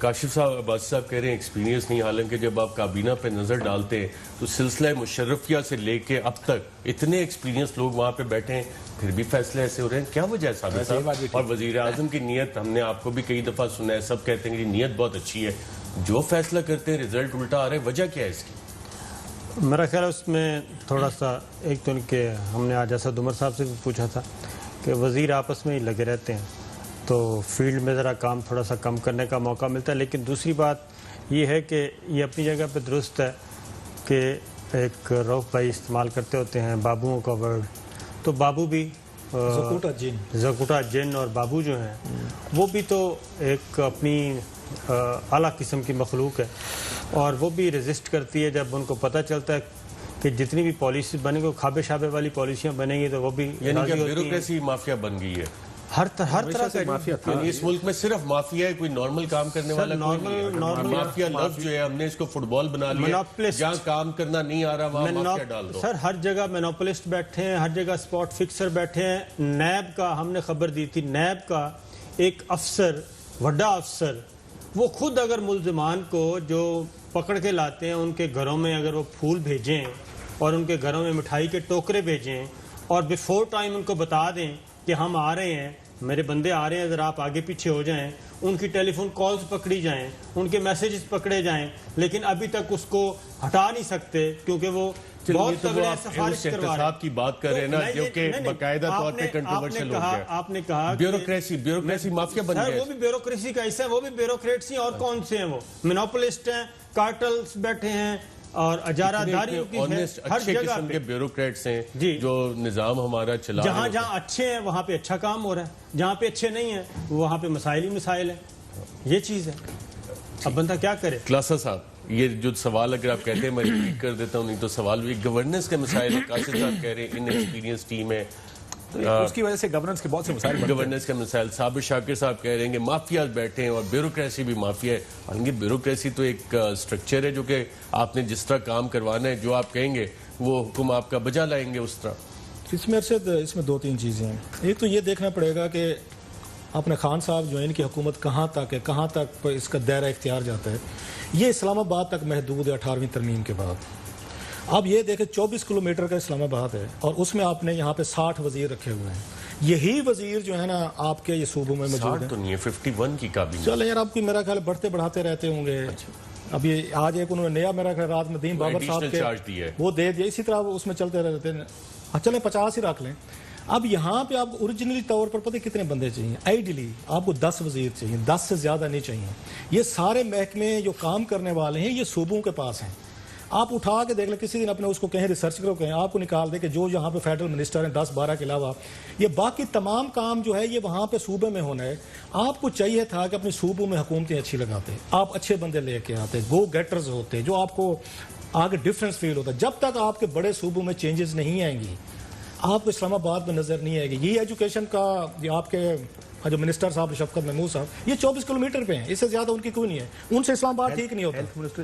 काशिफ साहब अब्बासी साहब कह रहे हैं एक्सपीरियंस नहीं, हालांकि जब आप काबीना पे नजर डालते हैं तो सिलसिला मुशर्रफिया से लेके अब तक इतने एक्सपीरियंस लोग वहां पे बैठे हैं, फिर भी फैसले ऐसे हो रहे हैं। क्या वजह है साबिर साहब? और वजीर आजम की नीयत हमने आपको भी कई दफा सुना है, सब कहते हैं कि नीयत बहुत अच्छी है, जो फैसला करते हैं रिजल्ट उल्टा आ रहा है, वजह क्या है इसकी? मेरा ख्याल है उसमें थोड़ा सा एक तो उनके हमने आज असद उमर साहब से भी पूछा था कि वज़ीर आपस में ही लगे रहते हैं तो फील्ड में ज़रा काम थोड़ा सा कम करने का मौका मिलता है। लेकिन दूसरी बात ये है कि ये अपनी जगह पे दुरुस्त है कि एक रऊफ़ भाई इस्तेमाल करते होते हैं बाबुओं का वर्ड, तो बाबू भी ज़कूटा जिन और बाबू जो हैं वो भी तो एक अपनी आला किस्म की मखलूक है और वो भी रेजिस्ट करती है जब उनको पता चलता है कि जितनी भी पॉलिसी बनेगी, खाबे शाबे वाली पॉलिसियाँ बनेंगी तो वो भी ब्यूरोक्रेसी माफिया बन गई है। हर तरह से माफिया था। इस मुल्क में सिर्फ माफिया है, कोई नॉर्मल काम करने वाला नॉर्मल माफिया लफ्ज जो है हमने इसको फुटबॉल बना लिया, जहाँ काम करना नहीं आ रहा वहाँ माफिया डाल दो। सर हर जगह मोनोपोलिस्ट बैठे हैं, हर जगह स्पॉट फिक्सर बैठे हैं। नैब का हमने खबर दी थी, नैब का एक अफसर, बड़ा अफसर, वो खुद अगर मुल्जिमान को जो पकड़ के लाते हैं उनके घरों में अगर वो फूल भेजें और उनके घरों में मिठाई के टोकरे भेजें और बिफोर टाइम उनको बता दें कि हम आ रहे हैं, मेरे बंदे आ रहे हैं, अगर आप आगे पीछे हो जाएं, उनकी टेलीफोन कॉल्स पकड़ी जाएं, उनके मैसेजेस पकड़े जाएं, लेकिन अभी तक उसको हटा नहीं सकते क्योंकि वो बहुत तगड़े सिफारिश करवा रहे हैं। की बात कर रहे हैं ना, जो कि बाकायदा तौर पे कंट्रोवर्शियल हो गया। आपने कहा ब्यूरोक्रेसी माफिया बन गया। वो भी ब्यूरोक्रेसी का हिस्सा है, वो भी ब्यूरोक्रेट्स हैं। और कौन से हैं वो? मोनोपोलिस्ट हैं, कार्टल्स बैठे हैं और अजारादारियों की हर जगह के ब्यूरोक्रेट्स हैं जो निजाम हमारा चला। जहां जहां अच्छे हैं वहां पे अच्छा काम हो रहा है, जहां पे अच्छे नहीं है वहां पे मसाइल ही मसाइल है। ये चीज है, अब बंदा क्या करे? क्लासा साहब, ये जो सवाल अगर आप कहते हैं मैं रिपीट कर देता हूँ, नहीं तो सवाल भी गवर्नेंस के मसाइल है। कासिम साहब कह रहे हैं इनएक्सपीरियंस टीम है, उसकी वजह से गवर्नेंस के बहुत से मसाइल, गवर्नेंस के मसाइल। साबिर शाकिर साहब कह रहे हैं कि माफिया बैठे हैं और ब्यूरोक्रेसी भी माफिया है। हालांकि ब्यूरोक्रेसी तो एक स्ट्रक्चर है जो कि आपने जिस तरह काम करवाना है, जो आप कहेंगे वो हुक्म आपका बजा लाएंगे उस तरह। इसमें दो तीन चीज़ें हैं। एक तो ये देखना पड़ेगा कि अपने खान साहब जो है इनकी हुकूमत कहाँ तक है, कहाँ तक इसका दायरा इख्तियार जाता है। ये इस्लामाबाद तक महदूद है 18वीं तरमीम के बाद। अब ये देखें 24 किलोमीटर का इस्लामाबाद है और उसमें आपने यहाँ पे 60 वजीर रखे हुए हैं। यही वजीर जो है ना आपके ये सूबों में मौजूद है। तो नहीं है 51 की काबिनेट। चलो यार, आपकी मेरा ख्याल बढ़ते बढ़ाते रहते होंगे। अब ये आज एक उन्होंने नया मेरा ख्याल रात में दीन बाबर साहब के वो दे दिया, इसी तरह उसमें चलते रहते हैं। चले 50 ही रख लें। अब यहाँ पे आप ओरिजिनली तौर पर पता कितने बंदे चाहिए? आइडियली आपको 10 वजीर चाहिए, 10 से ज्यादा नहीं चाहिए। ये सारे महकमे जो काम करने वाले हैं ये सूबों के पास हैं। आप उठा के देख लें, किसी दिन अपने उसको कहें रिसर्च करो, कहें आपको निकाल दे कि जो यहाँ पे फेडरल मिनिस्टर हैं 10-12 के अलावा ये बाकी तमाम काम जो है ये वहाँ पे सूबे में होना है। आपको चाहिए था कि अपने सूबों में हुकूमतें अच्छी लगाते, आप अच्छे बंदे लेके आते, गो गेटर्स होते, जो आपको आगे डिफरेंस फील होता। जब तक आपके बड़े सूबों में चेंजेस नहीं आएंगी आपको इस्लामाबाद में नजर नहीं आएगी। ये एजुकेशन का आपके जो मिनिस्टर साहब शफकत महमूद साहब, ये 24 किलोमीटर पे हैं, इससे ज्यादा उनकी कोई नहीं है। उनसे इस्लामाबाद ठीक नहीं होता।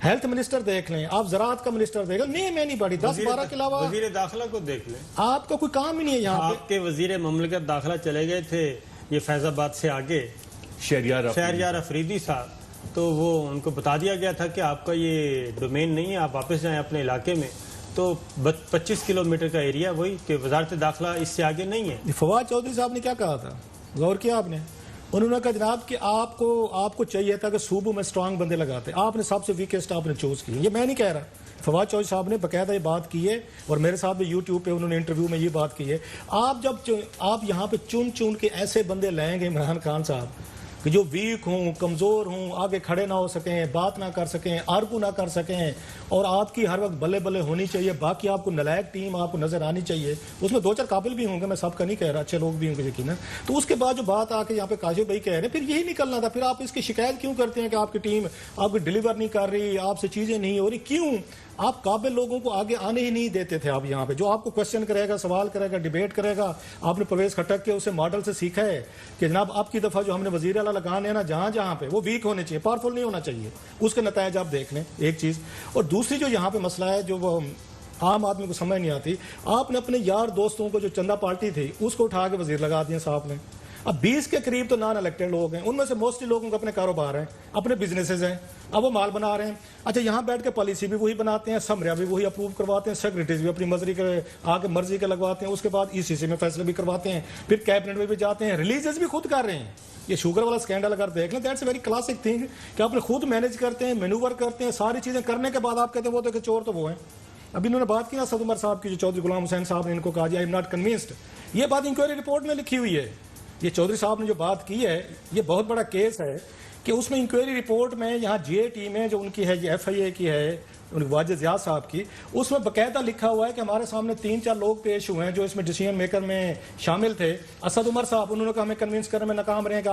हेल्थ मिनिस्टर देख लें, आप ज़राअत का मिनिस्टर देख लें, नहीं मैं नहीं बड़ी 10-12 के अलावा वजीर दाखिला को देख लें, आपका कोई काम ही नहीं है यहाँ पे। आपके वजीर ममलकत दाखिला चले गए थे ये फैजाबाद से आगे, शहरयार अफरीदी साहब, तो वो उनको बता दिया गया था कि आपका ये डोमेन नहीं है, आप वापस जाएं अपने इलाके में। तो 25 किलोमीटर का एरिया वही कि वजारत दाखिला इससे आगे नहीं है। फवाद चौधरी साहब ने क्या कहा था, गौर किया आपने? उन्होंने कहा जनाब कि आपको चाहिए था कि सूबों में स्ट्रांग बंदे लगाते, आपने सबसे वीकेस्ट आपने चूज किए। ये मैं नहीं कह रहा, फवाद चौधरी साहब ने बकायदा ये बात की है और मेरे साथ भी यूट्यूब पे उन्होंने इंटरव्यू में ये बात की है। आप यहाँ पे चुन चुन के ऐसे बंदे लाएंगे इमरान खान साहब कि जो वीक हों, कमज़ोर हों, आगे खड़े ना हो सकें, बात ना कर सकें, आर्गू ना कर सकें, और आपकी हर वक्त बल्ले बल्ले होनी चाहिए। बाकी आपको नलायक टीम आपको नजर आनी चाहिए, उसमें 2-4 काबिल भी होंगे, मैं सबका नहीं कह रहा, अच्छे लोग भी होंगे यकीनन। तो उसके बाद जो बात आके यहाँ पे काशिफ भाई कह रहे हैं, फिर यही निकलना था। फिर आप इसकी शिकायत क्यों करते हैं कि आपकी टीम आपको डिलीवर नहीं कर रही, आपसे चीजें नहीं हो रही? क्यों? आप काबिल लोगों को आगे आने ही नहीं देते थे। आप यहाँ पे जो आपको क्वेश्चन करेगा, सवाल करेगा, डिबेट करेगा, आपने परवेज खटक के उसे मॉडल से सीखा है कि जनाब आपकी दफा जो हमने वजीर आला लगाने हैं ना, जहां जहां पे वो वीक होने चाहिए, पावरफुल नहीं होना चाहिए। उसके नतायज आप देख लें, एक चीज। और दूसरी जो यहाँ पे मसला है, जो वो आम आदमी को समझ नहीं आती, आपने अपने यार दोस्तों को जो चंदा पार्टी थी उसको उठा के वजीर लगा दिया साहब ने। अब 20 के करीब तो नॉन इलेक्टेड लोग हैं, उनमें से मोस्टली लोगों को अपने कारोबार हैं, अपने बिजनेसेस हैं, अब वो माल बना रहे हैं। अच्छा, यहाँ बैठ के पॉलिसी भी वही बनाते हैं, समरिया भी वही अप्रूव करवाते हैं, सेक्रेटरीज भी अपनी मर्जी के लगवाते हैं, उसके बाद ECC में फैसले भी करवाते हैं, फिर कैबिनेट में भी जाते हैं, रिलीजेस भी खुद कर रहे हैं। ये शुगर वाला स्कैंडल अगर देख लें, दैट्स वेरी क्लासिक थिंग कि आपने खुद मैनेज करते हैं, मैनूवर करते हैं, सारी चीजें करने के बाद आप कहते हैं वो तो चोर तो वो है। अभी इन्होंने बात की ना असद उमर साहब की, जो चौधरी गुलाम हुसैन साहब ने इनको कहा आई एम नॉट कन्विंस्ड, ये बात इंक्वायरी रिपोर्ट में लिखी हुई है। ये चौधरी साहब ने जो बात की है, ये बहुत बड़ा केस है कि उसमें इंक्वायरी रिपोर्ट में यहाँ GAT में जो उनकी है, ये FIA की है, उनकी वाजिद ज़ियाद साहब की, उसमें बाकायदा लिखा हुआ है कि हमारे सामने 3-4 लोग पेश हुए हैं जो इसमें डिसीजन मेकर में शामिल थे। असद उमर साहब, उन्होंने कहा हमें कन्विंस करने में नाकाम रहे हैं कि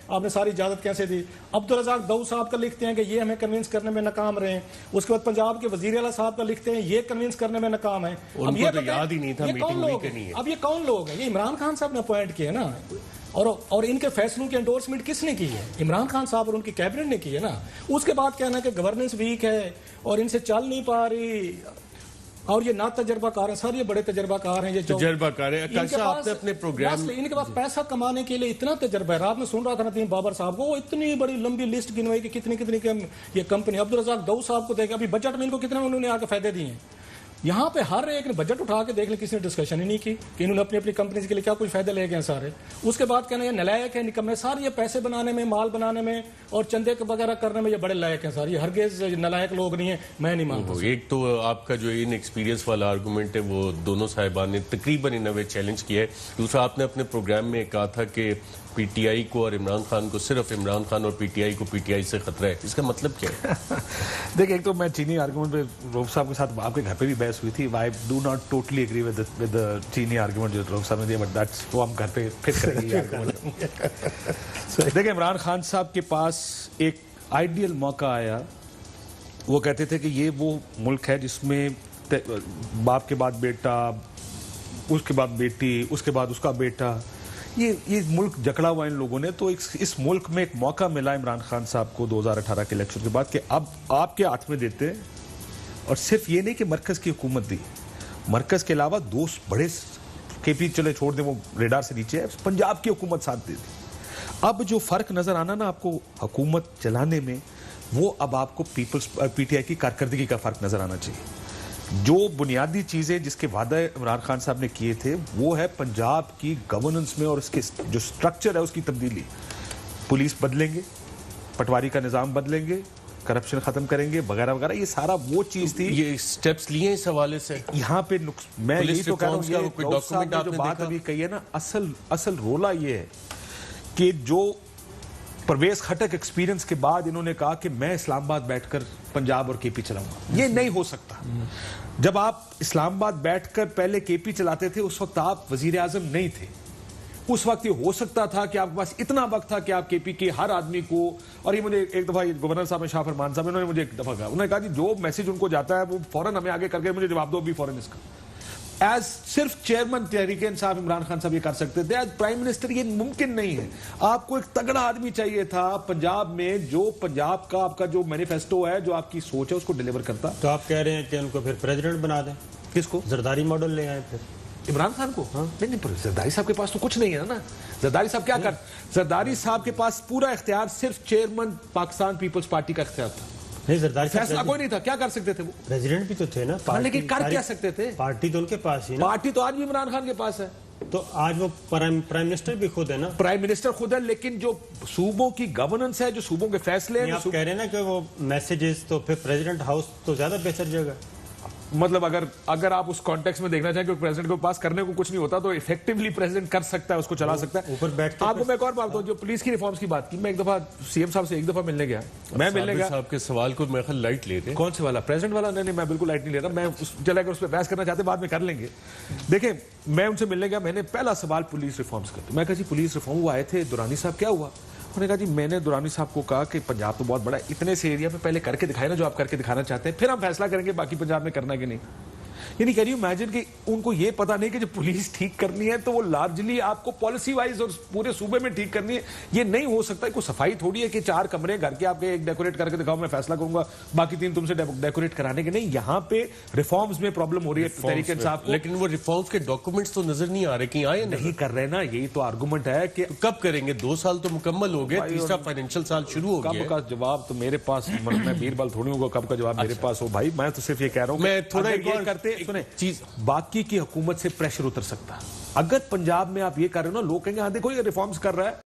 आपने सारी इजाजत कैसे दी। अब्दुल रज़ाक दाऊद साहब का लिखते हैं कि ये हमें कन्विंस करने में नाकाम रहे हैं। उसके बाद पंजाब के वज़ीर आला साहब का लिखते हैं ये कन्विंस करने में नाकाम है। अब ये तो याद ही नहीं था मीटिंग हुई कि नहीं है। अब ये कौन लोग हैं? ये इमरान खान साहब ने अपॉइंट किए ना, और इनके फैसलों की एंडोर्समेंट किसने की है? इमरान खान साहब और उनकी कैबिनेट ने की है ना। उसके बाद कहना कि गवर्नेंस वीक है और इनसे चल नहीं पा रही, और ये ना तजर्बाकार है। सर, ये बड़े तजर्बाकार हैं, ये तजर्बाकार है। आपने अपने प्रोग्राम इनके पास पैसा कमाने के लिए इतना तजर्बा है। रात में सुन रहा था नदीम बाबर साहब को, वो इतनी बड़ी लंबी लिस्ट गिनवाई कि कितनी ये कंपनी। अब्दुल रज़ाक दाऊद साहब को देखें, अभी बजट में इनको कितने उन्होंने आके फायदे दिए हैं। यहाँ पे हर एक ने बजट उठा के देख ले, किसी ने डिस्कशन ही नहीं की कि इन्होंने अपनी अपनी कंपनीज के लिए क्या कुछ फायदे ले गए सारे। उसके बाद कहना ये नलायक है, निकम्मे। सारे ये पैसे बनाने में, माल बनाने में और चंदे वगैरह करने में ये बड़े लायक हैं सारे। ये हरगिज नलायक लोग नहीं है, मैं नहीं मानता। एक तो आपका जो इन एक्सपीरियंस वाला आर्गूमेंट है वो दोनों साहिबान ने तकरीबन इन वे चैलेंज किया है। दूसरा, आपने अपने प्रोग्राम में कहा था कि PTI को और इमरान खान को, सिर्फ इमरान खान और PTI को PTI से खतरा है। इसका मतलब क्या है? देखिए, एक तो मैं चीनी आर्गुमेंट पे रऊफ साहब के साथ आपके घर पे भी बहस हुई थी। I do not totally agree with the चीनी आर्गुमेंट जो रऊफ साहब ने दिया, बट दैट्स वो हम घर पे फिर करेंगे आर्गुमेंट। देखिए, इमरान खान साहब के पास एक आइडियल मौका आया। वो कहते थे कि ये वो मुल्क है जिसमें बाप के बाद बेटा, उसके बाद बेटी, उसके बाद उसका बेटा, ये मुल्क जकड़ा हुआ इन लोगों ने। तो इस मुल्क में एक मौका मिला इमरान खान साहब को 2018 के इलेक्शन के बाद कि अब आपके हाथ में देते हैं। और सिर्फ ये नहीं कि मरकज की हुकूमत दी, मरकज के अलावा दो बड़े KP चले छोड़ दें, वो रेडार से नीचे है, पंजाब की हुकूमत साथ दे दी। अब जो फर्क नजर आना ना आपको हुकूमत चलाने में, वो अब आपको PTI की कारकर्दगी का फर्क नजर आना चाहिए। जो बुनियादी चीजें जिसके वादा इमरान खान साहब ने किए थे, वो है पंजाब की गवर्नेंस में और उसके जो स्ट्रक्चर है उसकी तब्दीली। पुलिस बदलेंगे, पटवारी का निजाम बदलेंगे, करप्शन खत्म करेंगे, वगैरह वगैरह। ये सारा वो चीज थी। ये स्टेप्स लिए इस हवाले से यहाँ पे मैं यही तो कह रहा हूँ, जो बात अभी कही है ना, असल रोला ये है कि जो परवेज खटक एक्सपीरियंस के बाद इन्होंने कहा कि मैं इस्लामाबाद बैठकर पंजाब और KP चलाऊंगा। ये नहीं हो सकता। जब आप इस्लामाबाद बैठकर पहले KP चलाते थे, उस वक्त आप वजीर आजम नहीं थे। उस वक्त ये हो सकता था कि आपके पास इतना वक्त था कि आप KP के हर आदमी को, और ये मुझे एक दफा गवर्नर साहब शाह फरमान साहब, उन्होंने मुझे एक दफा कहा, उन्होंने कहा जी जो मैसेज उनको जाता है वो फौरन हमें आगे करके मुझे जवाब दो, भी फौरन इसका। एज सिर्फ चेयरमैन तहरीक इंसाफ इमरान खान साहब ये कर सकते थे, एज प्राइम मिनिस्टर ये मुमकिन नहीं है। आपको एक तगड़ा आदमी चाहिए था पंजाब में, जो पंजाब का आपका जो मैनिफेस्टो है, जो आपकी सोच है, उसको डिलीवर करता। तो आप कह रहे हैं कि उनको फिर प्रेसिडेंट बना दें? किसको? जरदारी मॉडल ले आए फिर इमरान खान को? हाँ? नहीं, जरदारी साहब के पास तो कुछ नहीं है ना। जरदारी साहब क्या कर, जरदारी साहब के पास पूरा इख्तियार सिर्फ चेयरमैन पाकिस्तान पीपल्स पार्टी का इख्तियार था। नहीं, जरदारी फैसला कोई नहीं था, क्या कर सकते थे वो? प्रेसिडेंट भी तो थे ना, लेकिन कर क्या सकते थे? पार्टी तो उनके पास ही ना। पार्टी तो आज भी इमरान खान के पास है। तो आज वो प्राइम मिनिस्टर भी खुद है ना। प्राइम मिनिस्टर खुद है, लेकिन जो सूबों की गवर्नेंस है, जो सूबों के फैसले हैं, आप कह रहे हैं ना कि वो मैसेजेस, तो फिर प्रेसिडेंट हाउस तो ज्यादा बेहतर जगह। मतलब अगर आप उस कॉन्टेक्स्ट में देखना चाहें कि प्रेसिडेंट के पास करने को कुछ नहीं होता, तो इफेक्टिवली प्रेसिडेंट कर सकता है, उसको चला सकता है। ऊपर बैठ आपको मैं एक और बात बताऊं, जो पुलिस की रिफॉर्म्स की बात की, मैं एक दफा CM साहब से एक दफा मिलने गया। मैं मिलने गया, साहब के सवाल को मैं लाइट ले रहे। कौन से वाला? प्रेसिडेंट वाला? नहीं, मैं बिल्कुल लाइट नहीं ले रहा। मैं चला अगर उस पर बहस करना चाहते बाद में कर लेंगे। देखिए, मैं उनसे मिलने गया, मैंने पहला सवाल पुलिस रिफॉर्म्स का। मैं कहा जी पुलिस रिफॉर्म वो आए थे, दुरानी साहब क्या हुआ? उन्होंने कहा जी मैंने दुरानी साहब को कहा कि पंजाब तो बहुत बड़ा है, इतने से एरिया में पहले करके दिखाए ना जो आप करके दिखाना चाहते हैं, फिर हम फैसला करेंगे बाकी पंजाब में करना कि नहीं। यानी कैन यू इमेजिन कि उनको ये पता नहीं कि जो पुलिस ठीक करनी है तो वो लार्जली आपको पॉलिसी वाइज और पूरे सूबे में ठीक करनी है। ये नहीं हो सकता। कोई सफाई थोड़ी है कि 4 कमरे घर के आपके एक डेकोरेट करके दिखाओ, मैं फैसला करूंगा, बाकी 3 तुमसे डेकोरेट कराने के। नहीं, यहाँ पे रिफॉर्म्स में प्रॉब्लम हो रही है तहरीक इंसाफ को। लेकिन वो रिफॉर्म्स के डॉक्यूमेंट्स तो नजर नहीं आ रहे, कहीं आए नहीं कर रहे ना, यही तो आर्गुमेंट है कि तो कब करेंगे? 2 साल तो मुकम्मल हो गए, तीसरा फाइनेंशियल साल शुरू हो गया। कब का जवाब तो मेरे पास, मैं बीरबल थोड़ी हूँ कब का जवाब मेरे पास हो भाई। मैं तो सिर्फ ये कह रहा हूँ, मैं थोड़ा ये करते सुने चीज, बाकी की हुकूमत से प्रेशर उतर सकता है। अगर पंजाब में आप ये कर रहे हो ना, लोग कहेंगे हाँ देखो ये रिफॉर्म्स कर रहा है,